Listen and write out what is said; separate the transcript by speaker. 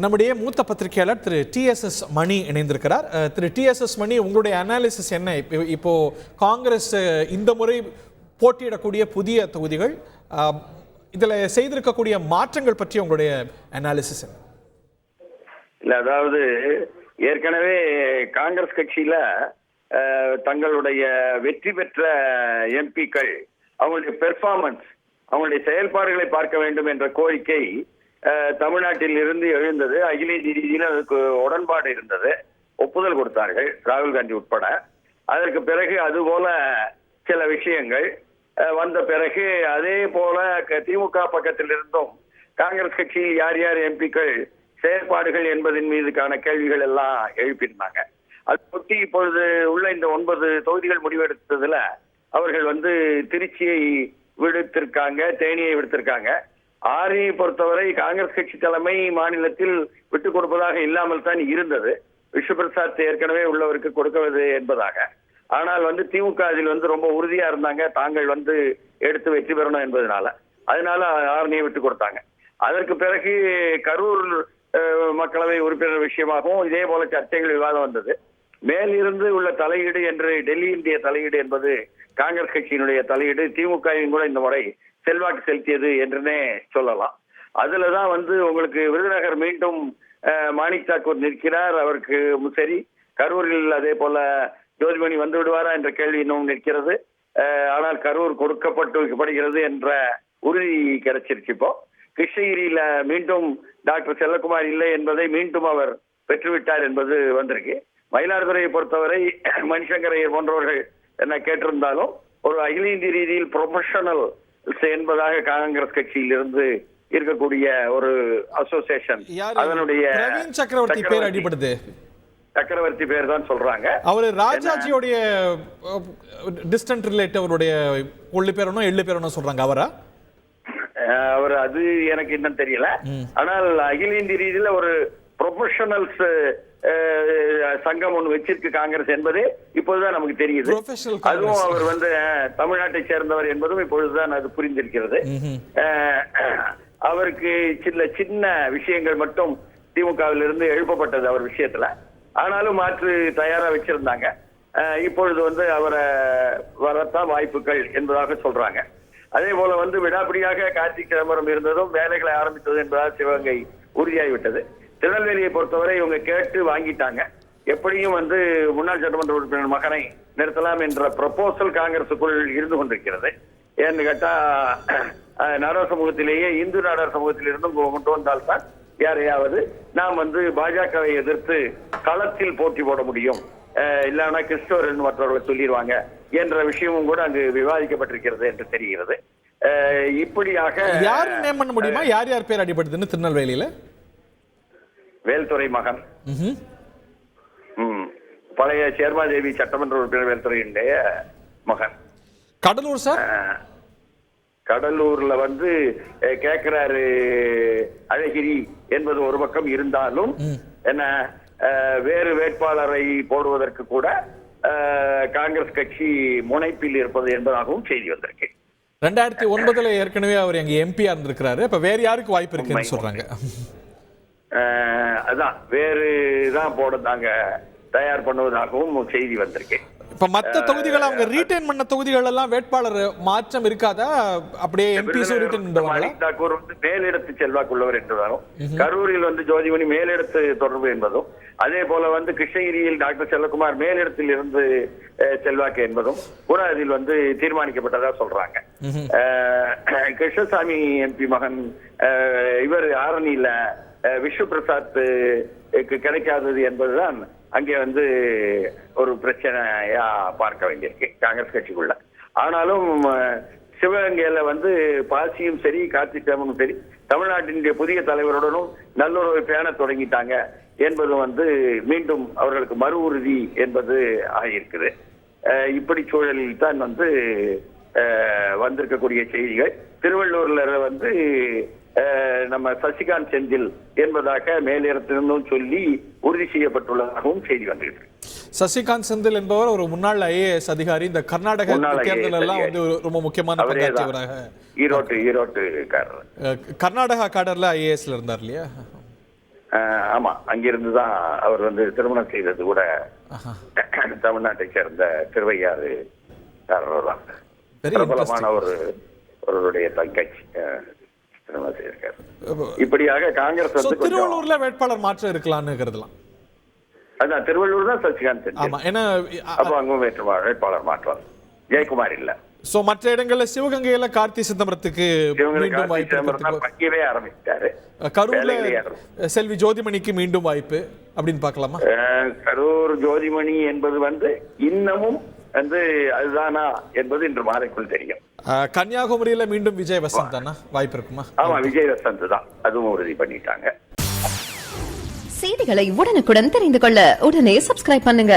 Speaker 1: நம்முடைய மூத்த பத்திரிகையாளர் திரு TSS மணி இணைந்திருக்கிறார். திரு TSS மணி, உங்களுடைய அனாலிசிஸ் என்ன? இப்போ காங்கிரஸ் இந்த முறை போட்டியிடக்கூடிய புதிய தொகுதிகள், இதில் செய்திருக்கக்கூடிய மாற்றங்கள் பற்றி உங்களுடைய அனாலிசிஸ் என்ன?
Speaker 2: இல்லை, அதாவது ஏற்கனவே காங்கிரஸ் கட்சியில தங்களுடைய வெற்றி பெற்ற எம்பிக்கள் அவங்களுடைய பெர்ஃபார்மன்ஸ், அவங்களுடைய செயல்பாடுகளை பார்க்க வேண்டும் என்ற கோரிக்கை தமிழ்நாட்டில் இருந்து எழுந்தது. அகில இந்திய ரீதியில் அதுக்கு உடன்பாடு இருந்தது, ஒப்புதல் கொடுத்தார்கள் ராகுல் காந்தி உட்பட. அதற்கு பிறகு அதுபோல சில விஷயங்கள் வந்த பிறகு அதே போல திமுக பக்கத்தில் இருந்தும் காங்கிரஸ் கட்சியில் யார் யார் எம்பிக்கள் செயற்பாடுகள் என்பதன் மீதுக்கான கேள்விகள் எல்லாம் எழுப்பியிருந்தாங்க. அது பற்றி இப்பொழுது உள்ள இந்த 9 தொகுதிகள் முடிவெடுத்ததுல அவர்கள் திருச்சியை விடுத்திருக்காங்க, தேனியை விடுத்திருக்காங்க. ஆரியை பொறுத்தவரை காங்கிரஸ் கட்சி தலைமை மாநிலத்தில் விட்டுக் கொடுப்பதாக இல்லாமல் தான் இருந்தது. விஷ்ணு பிரசாத் ஏற்கனவே உள்ளவருக்கு கொடுக்குவது என்பதாக. ஆனால் திமுக அதில் ரொம்ப உறுதியா இருந்தாங்க, தாங்கள் எடுத்து வெற்றி பெறணும் என்பதனால. அதனால ஆரணியை விட்டு கொடுத்தாங்க. அதற்கு பிறகு கரூர் மக்களவை உறுப்பினர் விஷயமாகவும் இதே போல சர்ச்சைகள் விவாதம் வந்தது. மேலிருந்து உள்ள தலையீடு என்று டெல்லியினுடைய தலையீடு என்பது காங்கிரஸ் கட்சியினுடைய தலையீடு திமுகவும் கூட இந்த முறை செல்வாக்கு செலுத்தியது என்றுனே சொல்லலாம். அதுலதான் உங்களுக்கு விருதுநகர் மீண்டும் மாணிக் தாக்கூர் நிற்கிறார், அவருக்கு சரி. கரூரில் அதே போல ஜோதிமணி வந்து விடுவாரா என்ற கேள்வி இன்னும் நிற்கிறது. ஆனால் கரூர் கொடுக்கப்படுகிறது என்ற உறுதி கிடைச்சிருச்சு. இப்போ கிருஷ்ணகிரியில மீண்டும் டாக்டர் செல்லக்குமார் இல்லை என்பதை மீண்டும் அவர் பெற்றுவிட்டார் என்பது வந்திருக்கு. மயிலாடுதுறையை பொறுத்தவரை மணிசங்கர் ஐயர் போன்றவர்கள் என்ன கேட்டிருந்தாலும் ஒரு அகில இந்திய ரீதியில் ப்ரொஃபஷனல் என்பதாக காங்கிரஸ் கட்சியில் இருந்து இருக்கக்கூடிய ஒரு அசோசியேஷன், அதனுடைய
Speaker 1: சக்கரவர்த்தி பேர் அடிபடுது.
Speaker 2: சக்கரவர்த்தி பேர் தான் சொல்றாங்க.
Speaker 1: அவரு ராஜாஜியோடைய டிஸ்டன்ட் ரிலேட்டிவ், அவருடைய கொள்ளு பேரனோ எள்ளு பேரனோ சொல்றாங்க.
Speaker 2: அவர் அது எனக்கு இன்னும் தெரியல. ஆனால் அகில இந்திய ரீதியில ஒரு ப்ரொஃபஷனல்ஸ் சங்கம் ஒன்று வச்சிருக்கு காங்கிரஸ் என்பது இப்போதுதான் நமக்கு தெரியுது. அதுவும் அவர் தமிழ்நாட்டை சேர்ந்தவர் என்பதும் இப்பொழுதுதான் அது புரிந்திருக்கிறது. அவருக்கு சின்ன விஷயங்கள் மட்டும் திமுகவில் இருந்து எழுப்பப்பட்டது அவர் விஷயத்துல. ஆனாலும் மாற்று தயாரா வச்சிருந்தாங்க. இப்பொழுது அவரை வரத்தான் வாய்ப்புகள் என்பதாக சொல்றாங்க. அதே போல விடாப்பிடியாக கார்த்திக் சிதம்பரம் இருந்ததும் வேலைகளை ஆரம்பித்தது என்பதாக சிவகங்கை உறுதியாகிவிட்டது. திருநெல்வேலியை பொறுத்தவரை இவங்க கேட்டு வாங்கிட்டாங்க. எப்படியும் முன்னாள் சட்டமன்ற உறுப்பினர் மகனை நிறுத்தலாம் என்ற ப்ரொபோசல் காங்கிரசுக்குள் இருந்து கொண்டிருக்கிறது. ஏன்னு கேட்டா நாடார் சமூகத்திலேயே இந்து நாடார் சமூகத்தில் இருந்தும் கொண்டு வந்தால்தான் யாரையாவது நாம் பாஜகவை எதிர்த்து களத்தில் போட்டி போட முடியும், இல்லைன்னா கிறிஸ்தவர் மற்றவர்கள் சொல்லிடுவாங்க என்ற விஷயமும் கூட அங்கு விவாதிக்கப்பட்டிருக்கிறது என்று தெரிகிறது. இப்படியாக
Speaker 1: யார் நேம் பண்ண முடியுமா? யார் யார் பேர் அடிபடுதுன்னு திருநெல்வேலியில?
Speaker 2: வேல்துறை மகன், பழைய சேர்மாதேவி சட்டமன்ற உறுப்பினர் வேல்துறையினுடைய மகன்.
Speaker 1: கடலூர் சார்,
Speaker 2: கடலூர்ல கேட்கிறாரு அழகிரி என்பது ஒரு பக்கம் இருந்தாலும் என்ன வேறு வேட்பாளரை போடுவதற்கு கூட காங்கிரஸ் கட்சி முனைப்பில் இருப்பது என்பதாகவும் செய்தி வந்திருக்கு.
Speaker 1: 2009 ஏற்கனவே அவர் எங்க எம்பியா இருந்திருக்கிறாரு. இப்ப வேற யாருக்கு வாய்ப்பு இருக்குன்னு சொல்றாங்க.
Speaker 2: அதான் வேறுதான் போடுறாங்க, தயார் பண்ணுவதாகவும் செய்தி வந்திருக்கு.
Speaker 1: இப்ப மற்ற தொகுதிகள் அவங்க ரீடைன் பண்ண தொகுதிகள் எல்லாம் வேட்பாளர் மாற்றம் இருக்காதா? அப்படியே எம்பிஸ் ரீடைன் பண்ணுவாங்க.
Speaker 2: மாணிக் தாக்கூர் மேலிடத்து செல்வாக்குள்ளவர் என்பதாலும், கரூரில் ஜோதிமணி மேலிடத்து தொடர்பு என்பதும், அதே போல கிருஷ்ணகிரியில் டாக்டர் செல்லக்குமார் மேலிடத்தில் இருந்து செல்வாக்கு என்பதும் கூட அதில் தீர்மானிக்கப்பட்டதா சொல்றாங்க. கிருஷ்ணசாமி எம்பி மகன் இவர் ஆரணியில விஷ்ணு பிரசாத் கிடைக்காதது என்பதுதான் அங்கே ஒரு பிரச்சனையா பார்க்க வேண்டியிருக்கு காங்கிரஸ் கட்சிக்குள்ள. ஆனாலும் சிவகங்கையில பாசியும் சரி கார்த்திக் சிதம்பரமும் சரி தமிழ்நாட்டினுடைய புதிய தலைவருடனும் நல்லுறவை பேண தொடங்கிட்டாங்க என்பது மீண்டும் அவர்களுக்கு மறு உறுதி என்பது ஆகியிருக்குது. இப்படி சூழலில் தான் வந்திருக்கக்கூடிய செய்திகள். திருவள்ளூர்ல நம்ம சசிகாந்த் செந்தில் என்பதாக மேலிடத்திலிருந்தும் சொல்லி உறுதி செய்யப்பட்டுள்ளதாகவும் செய்தி வந்திருக்கு.
Speaker 1: சசிகாந்த் செந்தில் என்பவர் ஒரு முன்னாள் IAS அதிகாரி. இந்த கர்நாடக தேர்தல் எல்லாம் ரொம்ப முக்கியமான பங்காற்றியவராக,
Speaker 2: ஈரோட்டு கர்நாடகா
Speaker 1: காடர்ல IASல இருந்தார் இல்லையா?
Speaker 2: ஆமா, அங்கிருந்து தான் அவர் வந்து திருமணம் செய்தது கூட தமிழ்நாட்டை சேர்ந்த திருவையாறு தான். பிரபலமான ஒருவருடைய தங்கச்சி திருமணம் செய்திருக்காரு. இப்படியாக காங்கிரஸ் வந்து
Speaker 1: திருவள்ளூர்ல வேட்பாளர் மாற்றம் இருக்கலாம்னு கருதலாம்.
Speaker 2: அதான் திருவள்ளூர் தான் சசிகாந்த். அப்போ அங்கும் வேட்பாளர் மாற்றம், ஜெயக்குமார் இல்ல.
Speaker 1: சோ மற்ற இடங்கள்ல சிவகங்கையில கார்த்தி சிதம்பரத்துக்கு மீண்டும்
Speaker 2: வாய்ப்பு ஆரம்பித்தாரு.
Speaker 1: கரூர்ல செல்வி ஜோதிமணிக்கு மீண்டும் வாய்ப்பு அப்படின்னு பார்க்கலாமா?
Speaker 2: கரூர் ஜோதிமணி என்பது வந்து இன்னமும் வந்து அதுதானா என்பது இன்று மாலைக்குள் தெரியும்.
Speaker 1: கன்னியாகுமரியில மீண்டும் விஜய் வசந்த் தானா வாய்ப்பு இருக்குமா?
Speaker 2: ஆமா, விஜய் வசந்த் தான், அதுவும் உறுதி பண்ணிட்டாங்க.
Speaker 3: செய்திகளை உடனுக்குடன் தெரிந்து கொள்ள உடனே சப்ஸ்கிரைப் பண்ணுங்க.